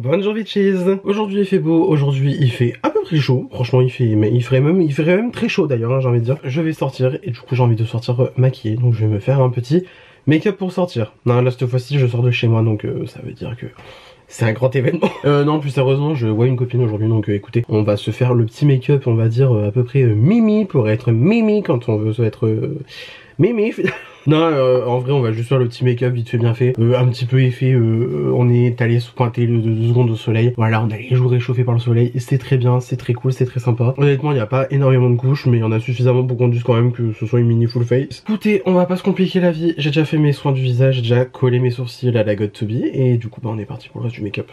Bonjour bitches. Aujourd'hui il fait beau, aujourd'hui il fait à peu près chaud. Franchement il ferait même très chaud d'ailleurs, hein, j'ai envie de dire. Je vais sortir et du coup j'ai envie de sortir maquillée. Donc je vais me faire un petit make-up pour sortir. Non là cette fois-ci je sors de chez moi donc ça veut dire que c'est un grand événement. Non plus sérieusement je vois une copine aujourd'hui donc écoutez, on va se faire le petit make-up on va dire à peu près mimi pour être mimi quand on veut être mimi. Non, en vrai, on va juste faire le petit make-up vite fait bien fait. Un petit peu effet, on est allé se pointer 2 secondes au soleil. Voilà, on a les joues réchauffées par le soleil. C'est très bien, c'est très cool, c'est très sympa. Honnêtement, il n'y a pas énormément de couches, mais il y en a suffisamment pour qu'on dise quand même que ce soit une mini full face. Écoutez, on va pas se compliquer la vie. J'ai déjà fait mes soins du visage, j'ai déjà collé mes sourcils à la got2b. Et du coup, bah, on est parti pour le reste du make-up.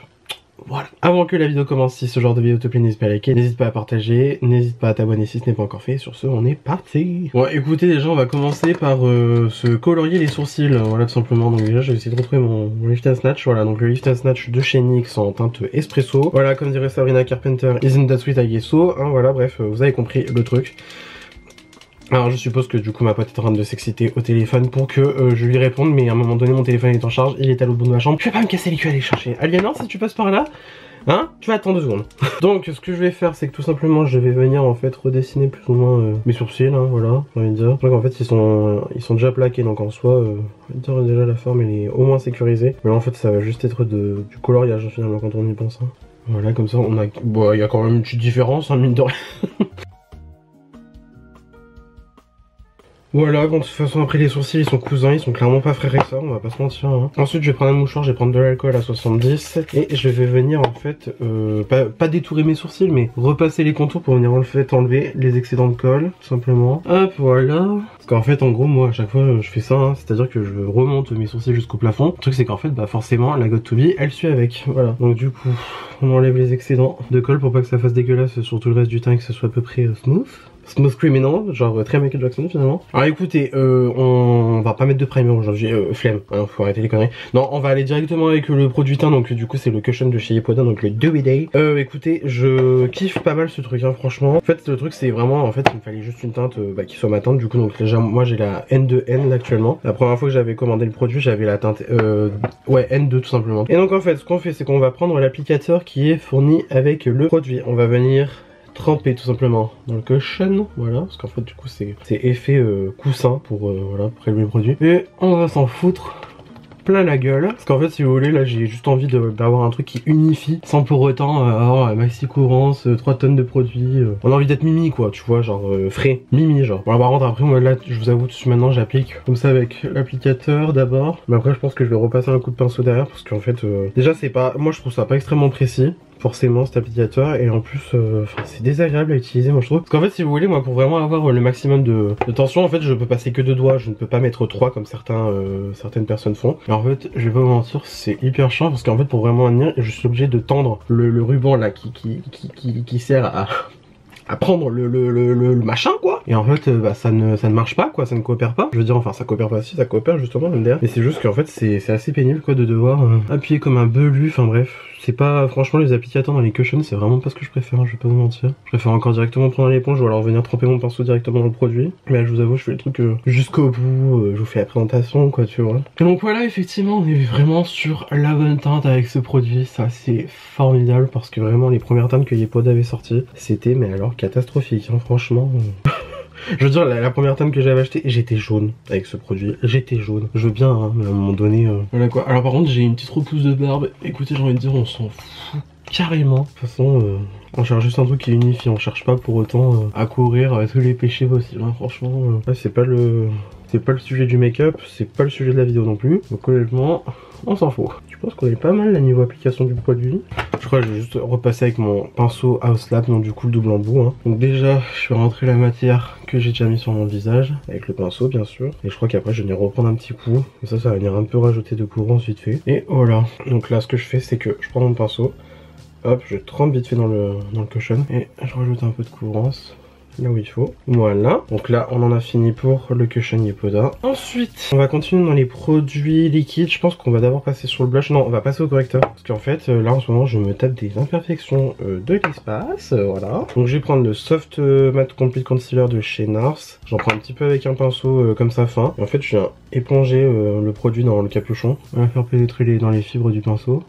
Voilà. Avant que la vidéo commence, si ce genre de vidéo te plaît, n'hésite pas à liker, n'hésite pas à partager, n'hésite pas à t'abonner si ce n'est pas encore fait. Sur ce, on est parti. Bon, écoutez, déjà, on va commencer par se colorier les sourcils. Voilà, tout simplement. Donc déjà, je vais essayer de retrouver mon Lift and Snatch. Voilà, donc le Lift and Snatch de chez NYX en teinte espresso. Voilà, comme dirait Sabrina Carpenter, isn't that sweet I guess so. Hein, voilà, bref, vous avez compris le truc. Alors je suppose que du coup ma pote est en train de s'exciter au téléphone pour que je lui réponde, mais à un moment donné mon téléphone est en charge, il est à l'autre bout de ma chambre. Je vais pas me casser les culs à aller chercher. Aliénor, si tu passes par là, hein, tu vas attendre 2 secondes. Donc ce que je vais faire c'est que tout simplement je vais venir en fait redessiner plus ou moins mes sourcils, hein, voilà, j'ai envie de dire. Donc en fait ils sont déjà plaqués, donc en soi, déjà la forme elle est au moins sécurisée. Mais là en fait ça va juste être du coloriage finalement quand on y pense. Hein. Voilà, comme ça on a... Bon, il y a quand même une petite différence, hein, mine de rien. Voilà, bon de toute façon après les sourcils ils sont cousins, ils sont clairement pas frères et sœurs, on va pas se mentir. Hein. Ensuite je vais prendre un mouchoir, je vais prendre de l'alcool à 70 et je vais venir en fait, pas détourer mes sourcils mais repasser les contours pour venir en fait enlever les excédents de colle, tout simplement. Hop, voilà. Parce qu'en fait en gros moi à chaque fois je fais ça, hein, c'est à dire que je remonte mes sourcils jusqu'au plafond. Le truc c'est qu'en fait bah forcément la got2b elle suit avec, voilà. Donc du coup on enlève les excédents de colle pour pas que ça fasse dégueulasse sur tout le reste du teint et que ce soit à peu près smooth. Smooth criminal, genre très Michael Jackson finalement. Alors écoutez, on va pas mettre de primer aujourd'hui, flemme, hein, faut arrêter les conneries. Non, on va aller directement avec le produit teint, donc du coup c'est le Cushion de chez Yepoda, donc le Dewy Day. Écoutez, je kiffe pas mal ce truc, hein, franchement. En fait le truc c'est vraiment, en fait il me fallait juste une teinte qui soit ma teinte, du coup donc déjà moi j'ai la N2N là, actuellement. La première fois que j'avais commandé le produit j'avais la teinte, ouais N2 tout simplement. Et donc en fait ce qu'on fait c'est qu'on va prendre l'applicateur qui est fourni avec le produit. On va venir tremper tout simplement dans le cushion, voilà, parce qu'en fait du coup c'est effet coussin pour voilà, prélever le produit. Et on va s'en foutre plein la gueule, parce qu'en fait si vous voulez là j'ai juste envie d'avoir un truc qui unifie sans pour autant avoir maxi courance, 3 tonnes de produits. On a envie d'être mimi quoi, tu vois, genre frais, mimi genre. Bon par contre après moi là je vous avoue tout de suite maintenant j'applique comme ça avec l'applicateur d'abord, mais après je pense que je vais repasser un coup de pinceau derrière parce qu'en fait déjà c'est pas, moi je trouve ça pas extrêmement précis forcément cet applicateur, et en plus c'est désagréable à utiliser moi je trouve, parce qu'en fait si vous voulez moi pour vraiment avoir le maximum de tension en fait je peux passer que 2 doigts, je ne peux pas mettre 3 comme certaines personnes font. Et en fait je vais pas vous mentir c'est hyper chiant parce qu'en fait pour vraiment tenir je suis obligé de tendre le ruban là qui sert à prendre le machin quoi, et en fait bah, ça ne marche pas quoi, ça ne coopère pas, je veux dire, enfin ça coopère pas, si ça coopère justement MDR, mais c'est juste qu'en fait c'est assez pénible quoi de devoir appuyer comme un belu, enfin bref, c'est pas, franchement les applicateurs dans les cushions c'est vraiment pas ce que je préfère, hein, je vais pas vous mentir. Je préfère encore directement prendre l'éponge ou alors venir tremper mon pinceau directement dans le produit, mais là je vous avoue je fais le truc jusqu'au bout, je vous fais la présentation quoi, tu vois. Et donc voilà, effectivement on est vraiment sur la bonne teinte avec ce produit, ça c'est formidable parce que vraiment les premières teintes que Yepoda avait sorties c'était mais alors catastrophique, hein, franchement. Je veux dire, la première teinte que j'avais achetée, j'étais jaune avec ce produit. J'étais jaune. Je veux bien, hein, mais à un moment donné... Voilà quoi. Alors par contre, j'ai une petite repousse de barbe. Écoutez, j'ai envie de dire, on s'en fout carrément. De toute façon, on cherche juste un truc qui unifie. On cherche pas pour autant à courir tous les péchés possibles. Hein. Franchement, c'est pas le... C'est pas le sujet du make-up, c'est pas le sujet de la vidéo non plus. Donc honnêtement, on s'en fout. Je pense qu'on est pas mal à niveau application du produit. Je crois que je vais juste repasser avec mon pinceau House Lab, donc du coup le double embout. Hein. Donc déjà, je vais rentrer la matière que j'ai déjà mis sur mon visage, avec le pinceau bien sûr. Et je crois qu'après je vais venir reprendre un petit coup. Comme ça va venir un peu rajouter de courance vite fait. Et voilà. Donc là ce que je fais c'est que je prends mon pinceau. Hop, je trempe vite fait dans le cushion. Et je rajoute un peu de courance. Là où il faut, voilà. Donc là on en a fini pour le Cushion Yepoda. Ensuite on va continuer dans les produits liquides. Je pense qu'on va d'abord passer sur le blush. Non, on va passer au correcteur, parce qu'en fait là en ce moment je me tape des imperfections de l'espace, voilà. Donc je vais prendre le Soft Matte Complete Concealer de chez NARS. J'en prends un petit peu avec un pinceau comme ça fin, et en fait je viens éponger le produit dans le capuchon. On va faire pénétrer dans les fibres du pinceau.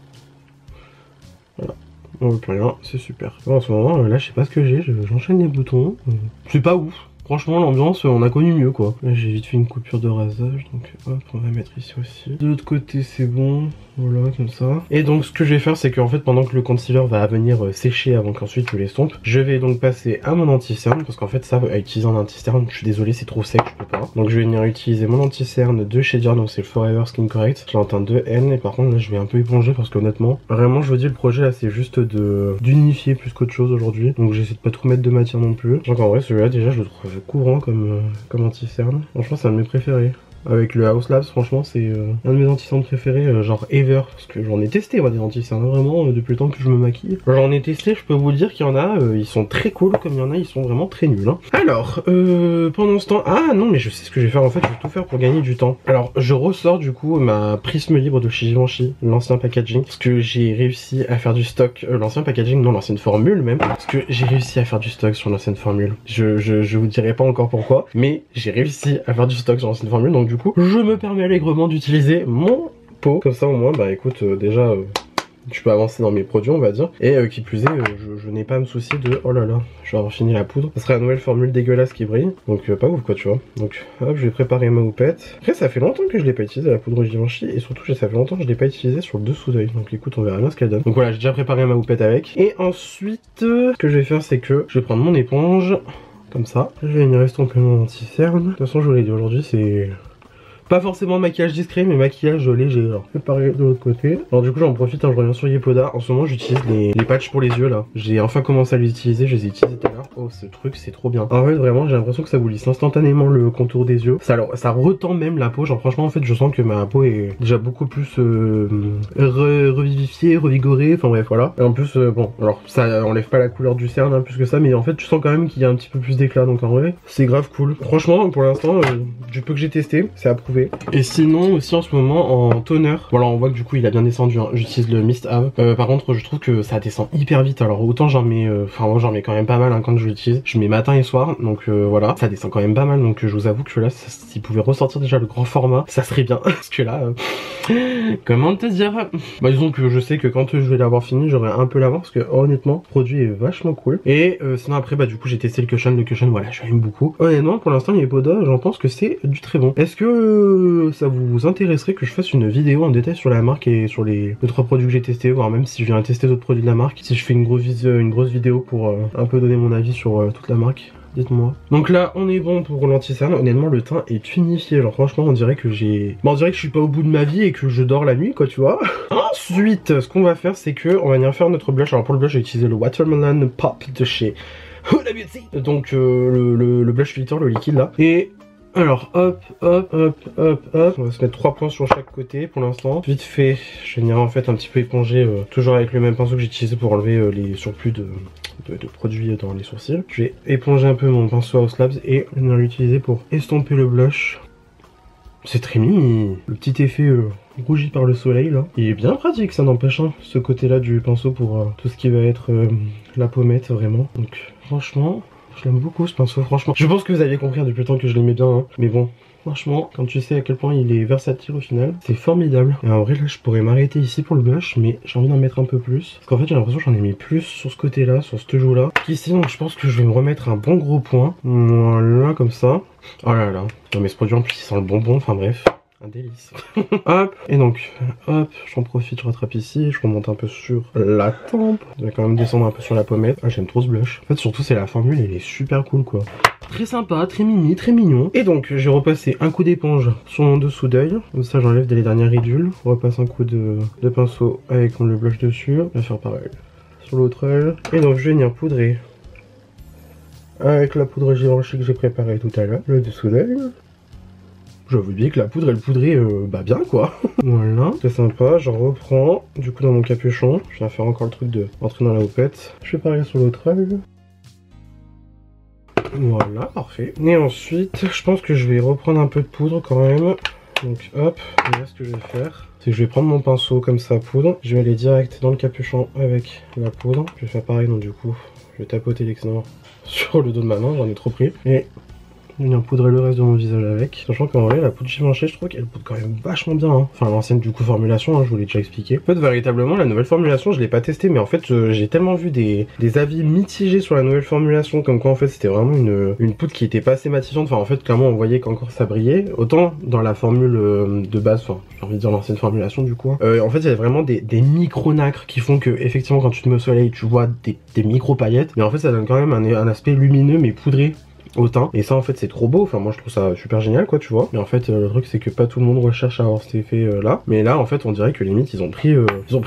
on veut plus rien, c'est super. Bon, en ce moment, là, je sais pas ce que j'ai, j'enchaîne les boutons. C'est pas ouf. Franchement, l'ambiance, on a connu mieux, quoi. Là, j'ai vite fait une coupure de rasage, donc hop, on va mettre ici aussi. De l'autre côté, c'est bon. Voilà, comme ça. Et donc, ce que je vais faire, c'est qu'en fait, pendant que le concealer va venir sécher avant qu'ensuite je l'estompe, je vais donc passer à mon anti-cerne, parce qu'en fait, ça, à utiliser un anti-cerne, je suis désolé, c'est trop sec, je peux pas. Donc, je vais venir utiliser mon anti-cerne de chez Dior, donc c'est le Forever Skin Correct. Je l'ai en teinte 2N, et par contre, là, je vais un peu éponger, parce qu'honnêtement, vraiment, je vous dis, le projet, là, c'est juste d'unifier plus qu'autre chose aujourd'hui. Donc, j'essaie de pas trop mettre de matière non plus. Donc, en vrai, celui-là, déjà, je le trouve courant comme anti-cerne. Franchement, c'est un de mes préférés. Avec le House Labs, franchement, c'est un de mes anti-cernes préférés, genre ever. Parce que j'en ai testé, moi, des anti-cernes, vraiment, depuis le temps que je me maquille. J'en ai testé, je peux vous dire qu'il y en a, ils sont très cool, comme il y en a, ils sont vraiment très nuls. Hein. Alors, pendant ce temps... Ah non, mais je sais ce que je vais faire, en fait, je vais tout faire pour gagner du temps. Alors, je ressors, du coup, ma prisme libre de chez Givenchy, l'ancien packaging, parce que j'ai réussi à faire du stock... l'ancien packaging, non, l'ancienne formule, même. Parce que j'ai réussi à faire du stock sur l'ancienne formule. Je vous dirai pas encore pourquoi, mais j'ai réussi à faire du stock sur l'ancienne formule, donc du coup, je me permets allègrement d'utiliser mon pot. Comme ça, au moins, bah écoute, déjà, je peux avancer dans mes produits, on va dire. Et qui plus est, je n'ai pas à me soucier de... Oh là là, je vais avoir fini la poudre. Ce sera la nouvelle formule dégueulasse qui brille. Donc, pas ouf, quoi, tu vois. Donc, hop, je vais préparer ma houppette. Après, ça fait longtemps que je l'ai pas utilisé, la poudre Givenchy. Et surtout, ça fait longtemps que je l'ai pas utilisé sur le dessous d'œil. Donc, écoute, on verra bien ce qu'elle donne. Donc, voilà, j'ai déjà préparé ma houppette avec. Et ensuite, ce que je vais faire, c'est que je vais prendre mon éponge. Comme ça. Je vais venir estomper mon anti-cerne. De toute façon, je vous l'ai dit, aujourd'hui, c'est... pas forcément maquillage discret, mais maquillage léger. Alors, je vais pareil de l'autre côté. Alors du coup, j'en profite, hein, je reviens sur Yepoda. En ce moment, j'utilise les patchs pour les yeux, là. J'ai enfin commencé à les utiliser, je les ai utilisés tout à l'heure. Oh, ce truc, c'est trop bien. En fait, vraiment, j'ai l'impression que ça vous lisse instantanément le contour des yeux. Ça retend même la peau. Genre, franchement, en fait, je sens que ma peau est déjà beaucoup plus revivifiée, revigorée. Enfin, bref, voilà. Et en plus, bon, alors, ça enlève pas la couleur du cerne, hein, plus que ça, mais en fait, tu sens quand même qu'il y a un petit peu plus d'éclat. Donc, en vrai, c'est grave cool. Franchement, pour l'instant, du peu que j'ai testé, c'est approuvé. Et sinon aussi en ce moment en toner, voilà, on voit que du coup il a bien descendu, hein. J'utilise le Mist Ave. Par contre je trouve que ça descend hyper vite, alors autant j'en mets, moi j'en mets quand même pas mal, hein, quand je l'utilise. Je mets matin et soir, donc voilà, ça descend quand même pas mal, donc je vous avoue que là, s'il pouvait ressortir déjà le grand format, ça serait bien, parce que là, comment te dire, bah disons que je sais que quand je vais l'avoir fini, j'aurai un peu l'avance, parce que honnêtement, le produit est vachement cool. Et sinon après, bah du coup j'ai testé le cushion, voilà, j'aime beaucoup. Honnêtement, pour l'instant les Yepoda, j'en pense que c'est du très bon. Est-ce que ça vous intéresserait que je fasse une vidéo en détail sur la marque et sur les 2-3 produits que j'ai testés, voire même si je viens tester d'autres produits de la marque, si je fais une grosse vidéo pour un peu donner mon avis sur toute la marque? Dites-moi. Donc là, on est bon pour l'anti-cerne. Honnêtement, le teint est unifié. Genre, franchement, on dirait que j'ai... Bon, on dirait que je suis pas au bout de ma vie et que je dors la nuit, quoi, tu vois. Ensuite, ce qu'on va faire, c'est que on va venir faire notre blush. Alors, pour le blush, j'ai utilisé le Watermelon Pop de chez Huda Beauty. Donc, le blush filter, le liquide, là. Et... alors hop, hop, hop, hop, hop, on va se mettre 3 points sur chaque côté pour l'instant. Vite fait, je vais venir en fait un petit peu éponger, toujours avec le même pinceau que j'ai utilisé pour enlever les surplus de produits dans les sourcils. Je vais éponger un peu mon pinceau House Labs et venir l'utiliser pour estomper le blush. C'est très mimi, le petit effet rougi par le soleil là. Il est bien pratique, ça n'empêche, hein, ce côté là du pinceau pour tout ce qui va être la pommette vraiment. Donc franchement... je l'aime beaucoup ce pinceau, franchement. Je pense que vous avez compris depuis le temps que je l'aimais bien, hein. Mais bon, franchement, quand tu sais à quel point il est versatile au final, c'est formidable. Et en vrai, là, je pourrais m'arrêter ici pour le blush, mais j'ai envie d'en mettre un peu plus. Parce qu'en fait, j'ai l'impression que j'en ai mis plus sur ce côté-là, sur ce joue-là. Ici, donc je pense que je vais me remettre un bon gros point. Voilà, comme ça. Oh là là. Non mais ce produit en plus, il sent le bonbon, enfin bref. Un délice. Hop, et donc, hop, j'en profite, je rattrape ici, je remonte un peu sur la tempe. Je vais quand même descendre un peu sur la pommette. Ah, j'aime trop ce blush. En fait, surtout, c'est la formule, elle est super cool, quoi. Très sympa, très mimi, très mignon. Et donc, j'ai repassé un coup d'éponge sur mon dessous d'œil. Comme ça, j'enlève les dernières ridules. Je repasse un coup de pinceau avec le blush dessus. Je vais faire pareil sur l'autre œil. Et donc, je vais venir poudrer avec la poudre Givenchy que j'ai préparée tout à l'heure, le dessous d'œil. J'avais oublié que la poudre elle poudrait bah bien quoi. Voilà, c'est sympa, j'en reprends du coup dans mon capuchon. Je viens faire encore le truc de rentrer dans la houppette. Je fais pareil sur l'autre œil. Voilà, parfait. Et ensuite, je pense que je vais reprendre un peu de poudre quand même. Donc hop, et là ce que je vais faire, c'est que je vais prendre mon pinceau comme ça poudre. Je vais aller direct dans le capuchon avec la poudre. Je vais faire pareil, donc du coup, je vais tapoter l'excédent sur le dos de ma main, j'en ai trop pris. Et venir poudrer le reste de mon visage avec. Sachant qu'en vrai, la poudre Givenchy, je trouve qu'elle poudre quand même vachement bien. Hein. Enfin, l'ancienne du coup formulation, hein, je vous l'ai déjà expliqué. En fait, véritablement, la nouvelle formulation, je l'ai pas testée, mais en fait, j'ai tellement vu des avis mitigés sur la nouvelle formulation, comme quoi en fait, c'était vraiment une poudre qui était pas assez matifiante. Enfin, en fait, clairement, on voyait qu'encore ça brillait. Autant dans la formule de base, enfin, j'ai envie de dire l'ancienne formulation du coup. En fait, il y a vraiment des micro-nacres qui font que, effectivement, quand tu te mets au soleil, tu vois des micro-paillettes. Mais en fait, ça donne quand même un aspect lumineux, mais poudré au teint. Et ça, en fait, c'est trop beau. Enfin, moi, je trouve ça super génial, quoi, tu vois. Mais en fait, le truc, c'est que pas tout le monde recherche à avoir cet effet là. Mais là, en fait, on dirait que limite, ils ont pris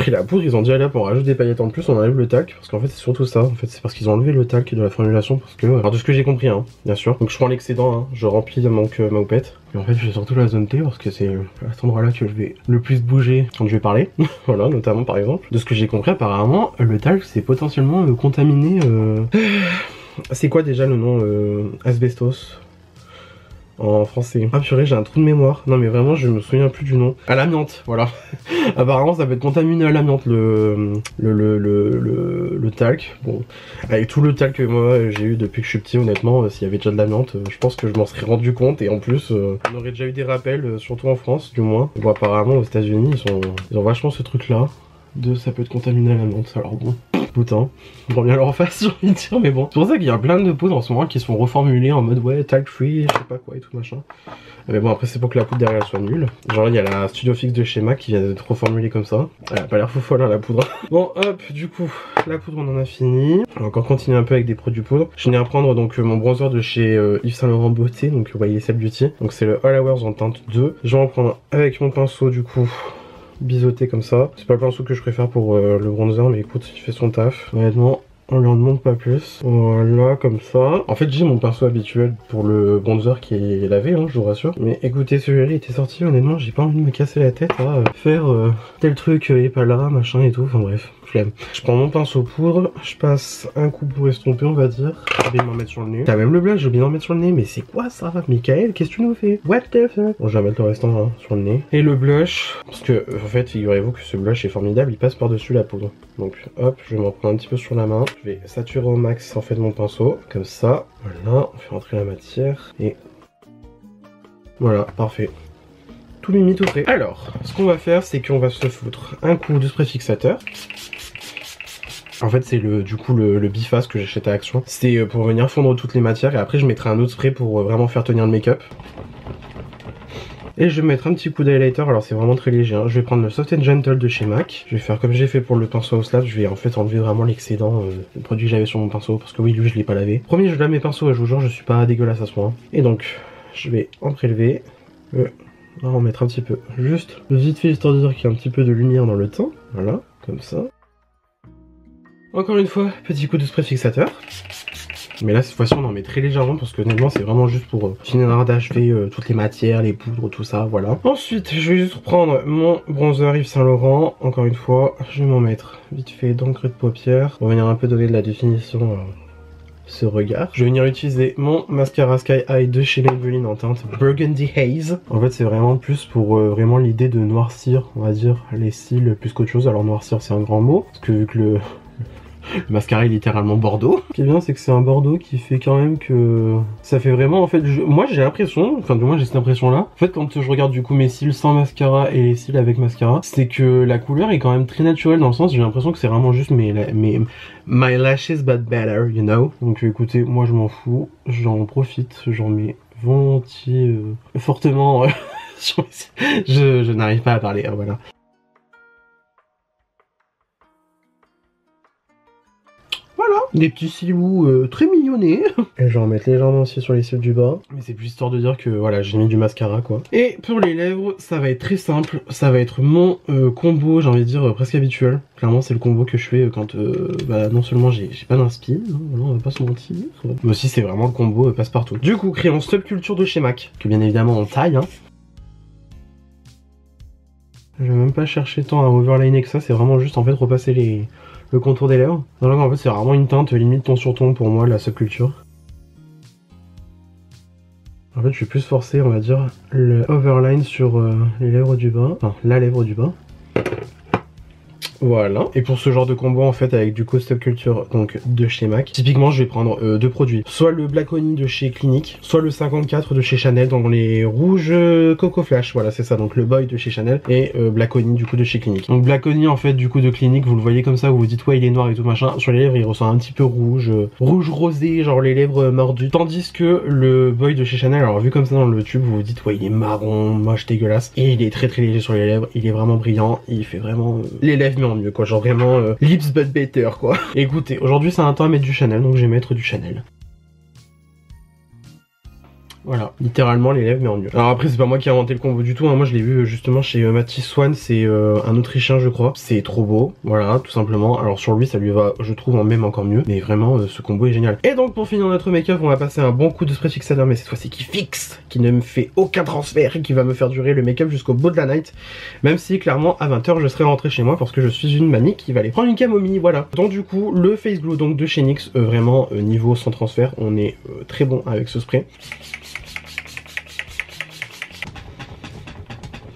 la poudre, ils ont dit, allez, hop, on rajoute des paillettes en plus, on enlève le talc. Parce qu'en fait, c'est surtout ça. En fait, c'est parce qu'ils ont enlevé le talc de la formulation. Parce que, alors, de ce que j'ai compris, hein, bien sûr. Donc, je prends l'excédent, hein, je remplis ma houppette. Et en fait, je fais surtout la zone T parce que c'est à cet endroit-là que je vais le plus bouger quand je vais parler. Voilà, notamment, par exemple. De ce que j'ai compris, apparemment, le talc, c'est potentiellement contaminé. C'est quoi déjà le nom asbestos en français? Ah purée, j'ai un trou de mémoire. Non mais vraiment, je me souviens plus du nom. À l'amiante, voilà. Apparemment, ça peut être contaminé à l'amiante le talc. Bon, avec tout le talc que moi j'ai eu depuis que je suis petit, honnêtement, s'il y avait déjà de l'amiante, je pense que je m'en serais rendu compte. Et en plus, on aurait déjà eu des rappels, surtout en France, du moins. Bon, apparemment, aux États-Unis, ils ont vachement ce truc-là de ça peut être contaminé à l'amiante. Alors bon. Putain, on bien leur face, j'ai envie de dire, mais bon. C'est pour ça qu'il y a plein de poudres en ce moment qui sont reformulées en mode ouais, talc free, je sais pas quoi et tout machin. Mais bon, après, c'est pour que la poudre derrière soit nulle. Genre, il y a la Studio Fix de chez MAC qui vient d'être reformulée comme ça. Elle a pas l'air fou folle, hein, la poudre. Bon, hop, du coup, la poudre, on en a fini. On va encore continuer un peu avec des produits poudre. Je viens à prendre donc mon bronzer de chez Yves Saint Laurent Beauté, donc vous voyez YSL Beauty. Donc, c'est le All Hours en teinte 2. Je vais en prendre avec mon pinceau, du coup. Biseauté comme ça. C'est pas le pinceau que je préfère pour le bronzer, mais écoute, il fait son taf. Honnêtement, on lui en demande pas plus. Voilà, comme ça. En fait, j'ai mon pinceau habituel pour le bronzer qui est lavé, hein, je vous rassure. Mais écoutez, celui-là était sorti, honnêtement, j'ai pas envie de me casser la tête à faire tel truc et pas là, machin et tout. Enfin bref, flemme. Je prends mon pinceau poudre, je passe un coup pour estomper, on va dire. J'ai oublié de m'en mettre sur le nez. T'as même le blush, j'ai oublié d'en mettre sur le nez. Mais c'est quoi ça, Michael? Qu'est-ce que tu nous fais? What the fuck? Bon, je vais mettre le restant hein, sur le nez. Et le blush, parce que en fait, figurez-vous que ce blush est formidable, il passe par-dessus la poudre. Donc hop, je vais m'en prendre un petit peu sur la main. Je vais saturer au max en fait mon pinceau, comme ça. Voilà, on fait rentrer la matière et voilà, parfait. Tout mimi, tout prêt. Alors, ce qu'on va faire, c'est qu'on va se foutre un coup de spray fixateur. En fait, c'est du coup le biface que j'achète à Action. C'est pour venir fondre toutes les matières et après je mettrai un autre spray pour vraiment faire tenir le make-up. Et je vais mettre un petit coup d'highlighter, alors c'est vraiment très léger, hein. Je vais prendre le Soft and Gentle de chez MAC. Je vais faire comme j'ai fait pour le pinceau au slab, je vais en fait enlever vraiment l'excédent du produit que j'avais sur mon pinceau, parce que oui, lui je l'ai pas lavé. Premier, je lave mes pinceaux et je vous jure, je suis pas dégueulasse à ce point. Et donc, je vais en prélever, on va en mettre un petit peu, juste vite fait, histoire de dire qu'il y a un petit peu de lumière dans le teint. Voilà, comme ça. Encore une fois, petit coup de spray fixateur. Mais là, cette fois-ci, on en met très légèrement parce que honnêtement, c'est vraiment juste pour finir d'achever toutes les matières, les poudres, tout ça, voilà. Ensuite, je vais juste prendre mon bronzer Yves Saint Laurent. Encore une fois, je vais m'en mettre vite fait dans le creux de paupière pour venir un peu donner de la définition à ce regard. Je vais venir utiliser mon mascara Sky High de chez Maybelline en teinte Burgundy Haze. En fait, c'est vraiment plus pour vraiment l'idée de noircir, on va dire, les cils plus qu'autre chose. Alors, noircir, c'est un grand mot parce que vu que le mascara est littéralement bordeaux. Ce qui est bien, c'est que c'est un bordeaux qui fait quand même que ça fait vraiment en fait. Moi j'ai l'impression, enfin du moins j'ai cette impression là. En fait, quand je regarde du coup mes cils sans mascara et les cils avec mascara, c'est que la couleur est quand même très naturelle dans le sens. J'ai l'impression que c'est vraiment juste my lashes but better, you know. Donc écoutez, moi je m'en fous, j'en profite, j'en mets volontiers, fortement. Je n'arrive pas à parler, hein, voilà. Voilà, des petits cils très mignonnés. Et je vais en mettre légèrement aussi sur les cils du bas. Mais c'est plus histoire de dire que voilà, j'ai mis du mascara quoi. Et pour les lèvres, ça va être très simple. Ça va être mon combo, j'ai envie de dire, presque habituel. Clairement, c'est le combo que je fais quand non seulement j'ai pas d'inspi, voilà, on va pas se mentir. Mais aussi, c'est vraiment le combo passe-partout. Du coup, crayon Subculture de chez MAC, que bien évidemment on taille. Hein. Je vais même pas chercher tant à overliner que ça, c'est vraiment juste en fait repasser le contour des lèvres. Donc en fait c'est vraiment une teinte limite ton sur ton pour moi la Subculture. En fait je suis plus forcé on va dire le overline sur les lèvres du bas, enfin la lèvre du bas. Voilà. Et pour ce genre de combo en fait avec du Coastal Culture donc de chez MAC, typiquement je vais prendre deux produits. Soit le Black Honey de chez Clinique, soit le 54 de chez Chanel dans les rouges Coco Flash. Voilà c'est ça, donc le Boy de chez Chanel et Black Honey du coup de chez Clinique. Donc Black Honey en fait du coup de Clinique, vous le voyez comme ça, vous vous dites ouais il est noir et tout machin. Sur les lèvres il ressent un petit peu rouge, rouge rosé, genre les lèvres mordues. Tandis que le Boy de chez Chanel, alors vu comme ça dans le tube, vous vous dites ouais il est marron, moche, dégueulasse. Et il est très léger sur les lèvres, il est vraiment brillant, il fait vraiment les lèvres mais en mieux quoi, genre vraiment lips but better quoi. Écoutez, aujourd'hui c'est un temps à mettre du Chanel, donc je vais mettre du Chanel. Voilà, littéralement les lèvres mais en mieux. Alors après c'est pas moi qui ai inventé le combo du tout, hein. Moi je l'ai vu justement chez Mathis Swan, c'est un Autrichien je crois. C'est trop beau, voilà tout simplement. Alors sur lui ça lui va je trouve en même encore mieux, mais vraiment ce combo est génial. Et donc pour finir notre make-up on va passer un bon coup de spray fixateur, mais cette fois-ci qui fixe, qui ne me fait aucun transfert et qui va me faire durer le make-up jusqu'au bout de la night. Même si clairement à 20 h je serai rentré chez moi parce que je suis une mamie qui va aller prendre une camomille, voilà. Donc du coup le face glue donc de chez NYX, vraiment niveau sans transfert, on est très bon avec ce spray.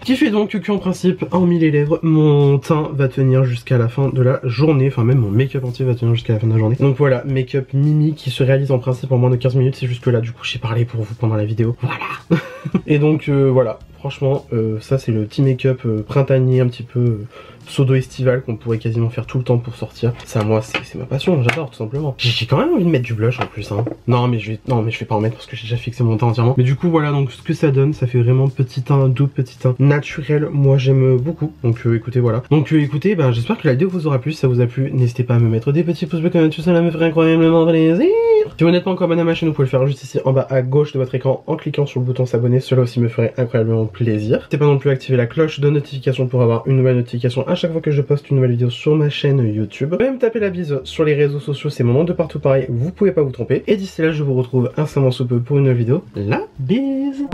Qui fait donc que en principe, hormis les lèvres, mon teint va tenir jusqu'à la fin de la journée, enfin même mon make-up entier va tenir jusqu'à la fin de la journée. Donc voilà, make-up Mimi qui se réalise en principe en moins de 15 minutes, c'est jusque là, du coup j'ai parlé pour vous pendant la vidéo, voilà. Et donc voilà, franchement, ça c'est le petit make-up printanier, un petit peu pseudo-estival qu'on pourrait quasiment faire tout le temps pour sortir. Ça moi c'est ma passion, j'adore tout simplement. J'ai quand même envie de mettre du blush en plus hein. Non mais je vais pas en mettre parce que j'ai déjà fixé mon teint entièrement. Mais du coup voilà, donc ce que ça donne, ça fait vraiment petit teint doux, petit teint naturel. Moi j'aime beaucoup. Donc écoutez voilà. Donc écoutez, ben j'espère que la vidéo vous aura plu. Si ça vous a plu, n'hésitez pas à me mettre des petits pouces bleus comme tout ça, ça me ferait incroyablement plaisir. Si vous n'êtes pas encore abonné à ma chaîne, vous pouvez le faire juste ici en bas à gauche de votre écran en cliquant sur le bouton s'abonner. Cela aussi me ferait incroyablement plaisir. N'hésitez pas non plus à activer la cloche de notification pour avoir une nouvelle notification à chaque fois que je poste une nouvelle vidéo sur ma chaîne YouTube. Même taper la bise sur les réseaux sociaux, c'est mon nom de partout pareil, vous pouvez pas vous tromper. Et d'ici là, je vous retrouve incessamment sous peu pour une nouvelle vidéo. La bise!